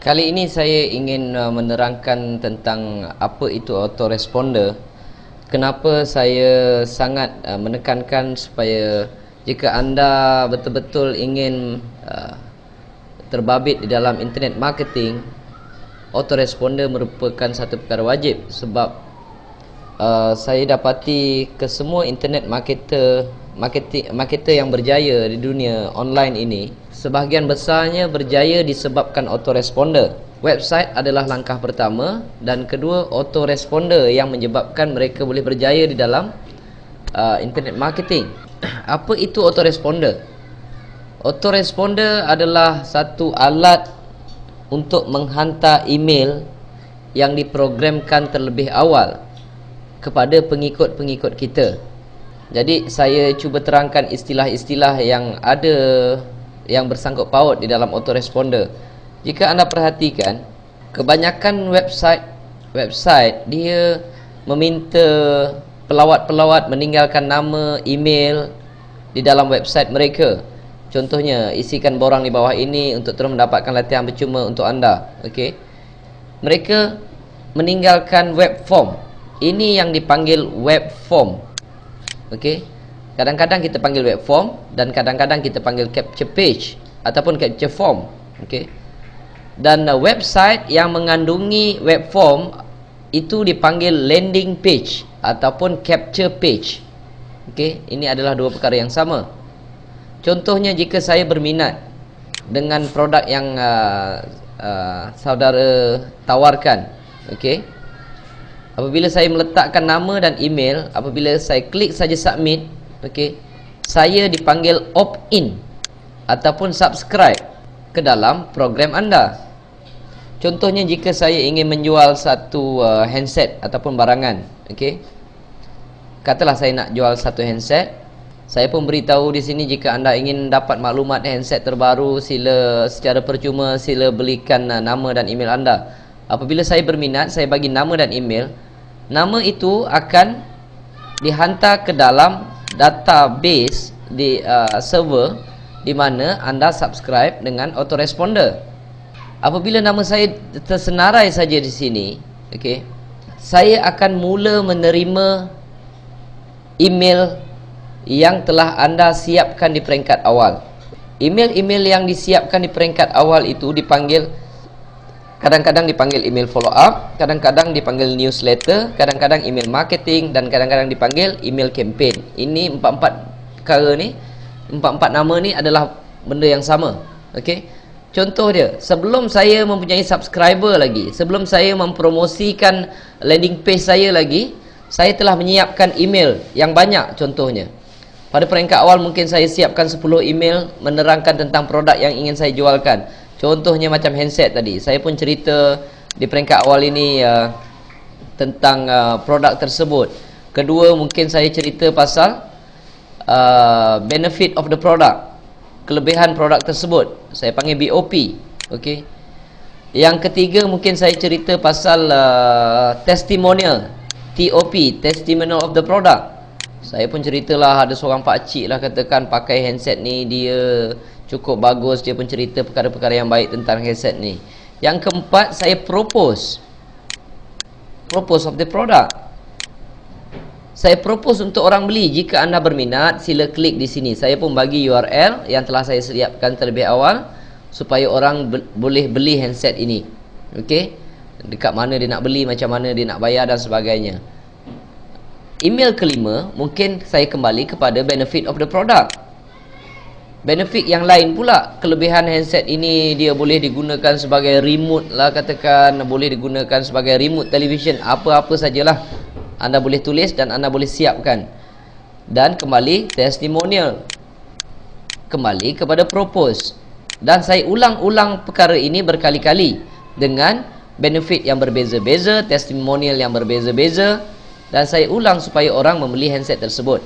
Kali ini saya ingin menerangkan tentang apa itu autoresponder. Kenapa saya sangat menekankan supaya jika anda betul-betul ingin terbabit di dalam internet marketing, autoresponder merupakan satu perkara wajib. Sebab saya dapati kesemua internet marketer yang berjaya di dunia online ini, sebahagian besarnya berjaya disebabkan autoresponder. Website adalah langkah pertama, dan kedua, autoresponder yang menyebabkan mereka boleh berjaya di dalam internet marketing. Apa itu autoresponder? Autoresponder adalah satu alat untuk menghantar email yang diprogramkan terlebih awal kepada pengikut-pengikut kita. Jadi saya cuba terangkan istilah-istilah yang ada, yang bersangkut paut di dalam autoresponder. Jika anda perhatikan, kebanyakan website dia meminta pelawat-pelawat meninggalkan nama, email di dalam website mereka. Contohnya, isikan borang di bawah ini untuk terus mendapatkan latihan percuma untuk anda. Okey. Mereka meninggalkan web form. Ini yang dipanggil web form. Okey. Kadang-kadang kita panggil web form dan kadang-kadang kita panggil capture page ataupun capture form. Okey. Dan website yang mengandungi web form itu dipanggil landing page ataupun capture page. Okey, ini adalah dua perkara yang sama. Contohnya, jika saya berminat dengan produk yang saudara tawarkan, okey, apabila saya meletakkan nama dan email, apabila saya klik saja submit, okey, saya dipanggil opt-in ataupun subscribe ke dalam program anda. Contohnya, jika saya ingin menjual satu handset ataupun barangan, okey, katalah saya nak jual satu handset, saya pun beritahu di sini, jika anda ingin dapat maklumat handset terbaru, sila secara percuma sila belikan nama dan email anda. Apabila saya berminat, saya bagi nama dan email. Nama itu akan dihantar ke dalam database di server di mana anda subscribe dengan autoresponder. Apabila nama saya tersenarai saja di sini, okey, saya akan mula menerima email yang telah anda siapkan di peringkat awal. Email-email yang disiapkan di peringkat awal itu dipanggil, kadang-kadang dipanggil email follow up, kadang-kadang dipanggil newsletter, kadang-kadang email marketing, dan kadang-kadang dipanggil email campaign. Ini empat-empat perkara ni, empat-empat nama ni adalah benda yang sama. Okey. Contoh dia, sebelum saya mempunyai subscriber lagi, sebelum saya mempromosikan landing page saya lagi, saya telah menyiapkan email yang banyak. Contohnya, pada peringkat awal mungkin saya siapkan 10 email menerangkan tentang produk yang ingin saya jualkan. Contohnya macam handset tadi, saya pun cerita di peringkat awal ini tentang produk tersebut. Kedua, mungkin saya cerita pasal benefit of the product, kelebihan produk tersebut, saya panggil BOP. Okey. Yang ketiga, mungkin saya cerita pasal testimonial, TOP, testimonial of the product. Saya pun ceritalah, ada seorang pakcik lah katakan pakai handset ni, dia cukup bagus, dia pun cerita perkara-perkara yang baik tentang handset ni. Yang keempat, saya propose of the product. Saya propose untuk orang beli. Jika anda berminat, sila klik di sini. Saya pun bagi URL yang telah saya siapkan terlebih awal supaya orang boleh beli handset ini. Okey, dekat mana dia nak beli, macam mana dia nak bayar dan sebagainya. Email kelima, mungkin saya kembali kepada benefit of the product. Benefit yang lain pula, kelebihan handset ini, dia boleh digunakan sebagai remote lah katakan, boleh digunakan sebagai remote television, apa-apa sajalah anda boleh tulis dan anda boleh siapkan. Dan kembali testimonial, kembali kepada propose. Dan saya ulang-ulang perkara ini berkali-kali dengan benefit yang berbeza-beza, testimonial yang berbeza-beza, dan saya ulang supaya orang membeli handset tersebut.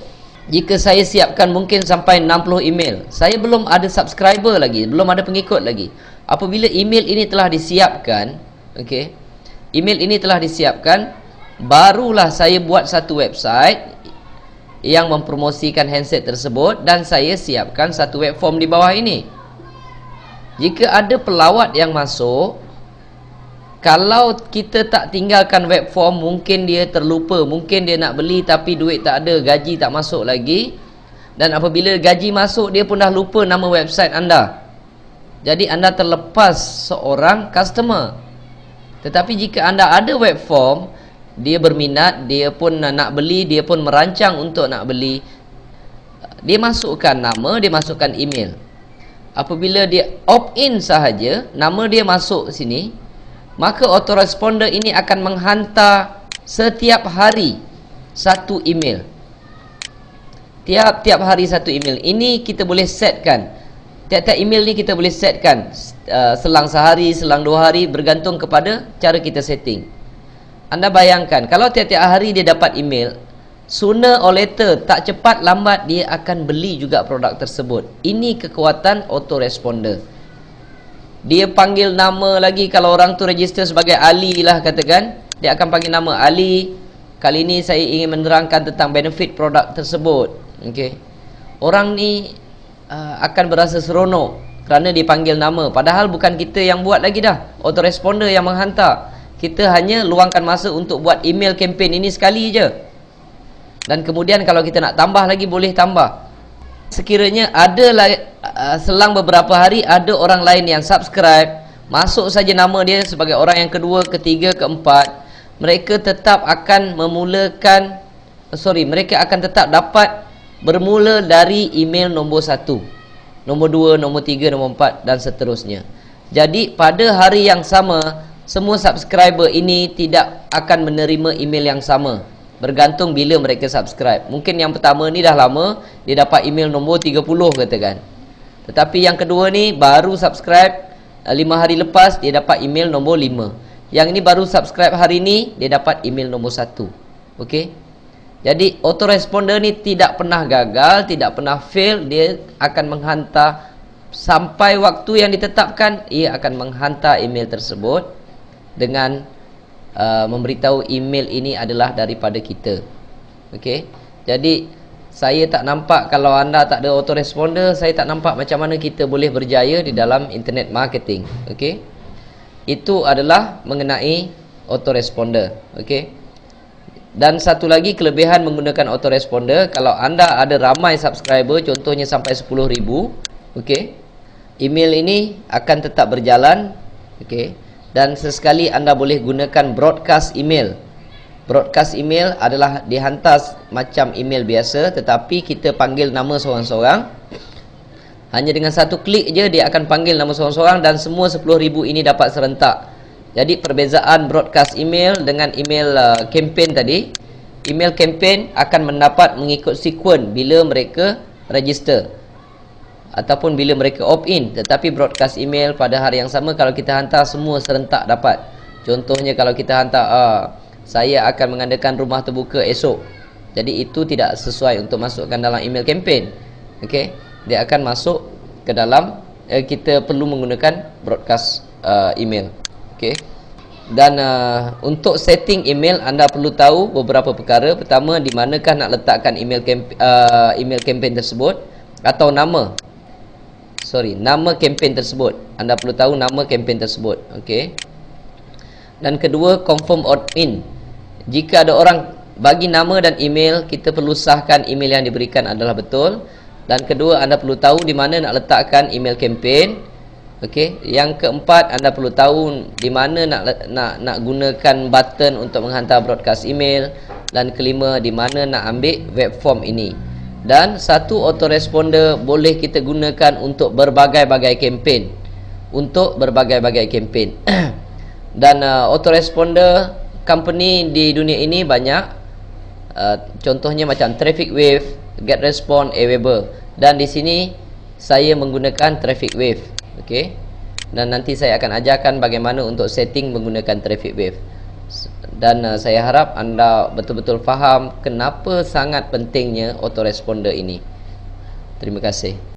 Jika saya siapkan mungkin sampai 60 email, saya belum ada subscriber lagi, belum ada pengikut lagi. Apabila email ini telah disiapkan, okey, email ini telah disiapkan, barulah saya buat satu website yang mempromosikan handset tersebut, dan saya siapkan satu web form di bawah ini. Jika ada pelawat yang masuk, Kalau kita tak tinggalkan web form, mungkin dia terlupa, mungkin dia nak beli tapi duit tak ada, gaji tak masuk lagi. Dan apabila gaji masuk, dia pun dah lupa nama website anda. Jadi anda terlepas seorang customer. Tetapi jika anda ada web form, dia berminat, dia pun nak beli, dia pun merancang untuk nak beli, dia masukkan nama, dia masukkan email. Apabila dia opt-in sahaja, nama dia masuk sini, maka autoresponder ini akan menghantar setiap hari satu email. Tiap-tiap hari satu email. Ini kita boleh setkan. Tiap-tiap email ni kita boleh setkan selang sehari, selang 2 hari, bergantung kepada cara kita setting. Anda bayangkan, kalau tiap-tiap hari dia dapat email, sooner or later, tak cepat lambat dia akan beli juga produk tersebut. Ini kekuatan autoresponder. Dia panggil nama lagi. Kalau orang tu register sebagai Ali lah katakan, dia akan panggil nama Ali. Kali ini saya ingin menerangkan tentang benefit produk tersebut. Okey. Orang ni akan berasa seronok kerana dipanggil nama. Padahal bukan kita yang buat lagi dah, autoresponder yang menghantar. Kita hanya luangkan masa untuk buat email campaign ini sekali je. Dan kemudian kalau kita nak tambah lagi, boleh tambah. Sekiranya ada selang beberapa hari ada orang lain yang subscribe, masuk saja nama dia sebagai orang yang kedua, ketiga, keempat, mereka tetap akan mereka akan tetap dapat bermula dari email nombor 1, nombor 2, nombor 3, nombor 4 dan seterusnya. Jadi pada hari yang sama, semua subscriber ini tidak akan menerima email yang sama, bergantung bila mereka subscribe. Mungkin yang pertama ni dah lama, dia dapat email nombor 30 katakan. Tetapi yang kedua ni baru subscribe 5 hari lepas, dia dapat email nombor 5. Yang ini baru subscribe hari ni, dia dapat email nombor 1. Okey. Jadi autoresponder ni tidak pernah gagal, tidak pernah fail. Dia akan menghantar sampai waktu yang ditetapkan, ia akan menghantar email tersebut dengan memberitahu email ini adalah daripada kita. Okey. Jadi saya tak nampak, kalau anda tak ada autoresponder, saya tak nampak macam mana kita boleh berjaya di dalam internet marketing. Okey. Itu adalah mengenai autoresponder. Okey. Dan satu lagi kelebihan menggunakan autoresponder, kalau anda ada ramai subscriber, contohnya sampai 10,000, okey, email ini akan tetap berjalan. Okey. Dan sesekali anda boleh gunakan broadcast email. Broadcast email adalah dihantar macam email biasa, tetapi kita panggil nama seorang-seorang. Hanya dengan satu klik je dia akan panggil nama seorang-seorang dan semua 10,000 ini dapat serentak. Jadi perbezaan broadcast email dengan email campaign tadi, email campaign akan mendapat mengikut sekuen bila mereka register ataupun bila mereka opt-in. Tetapi broadcast email pada hari yang sama, kalau kita hantar semua serentak dapat. Contohnya kalau kita hantar saya akan mengadakan rumah terbuka esok, jadi itu tidak sesuai untuk masukkan dalam email campaign. Okey, dia akan masuk ke dalam kita perlu menggunakan broadcast email. Okey. Dan untuk setting email, anda perlu tahu beberapa perkara. Pertama, di manakah nak letakkan email campaign tersebut, atau nama campaign tersebut. Anda perlu tahu nama campaign tersebut. Okey. Dan kedua, confirm opt-in. Jika ada orang bagi nama dan email, kita perlu sahkan email yang diberikan adalah betul. Dan kedua, anda perlu tahu di mana nak letakkan email campaign. Okey. Yang keempat, anda perlu tahu di mana nak gunakan button untuk menghantar broadcast email. Dan kelima, di mana nak ambil web form ini. Dan satu autoresponder boleh kita gunakan untuk berbagai-bagai campaign. Dan autoresponder company di dunia ini banyak. Contohnya macam Traffic Wave, GetResponse, Aweber. Dan di sini saya menggunakan Traffic Wave. Okey. Dan nanti saya akan ajarkan bagaimana untuk setting menggunakan Traffic Wave. Dan saya harap anda betul-betul faham kenapa sangat pentingnya autoresponder ini. Terima kasih.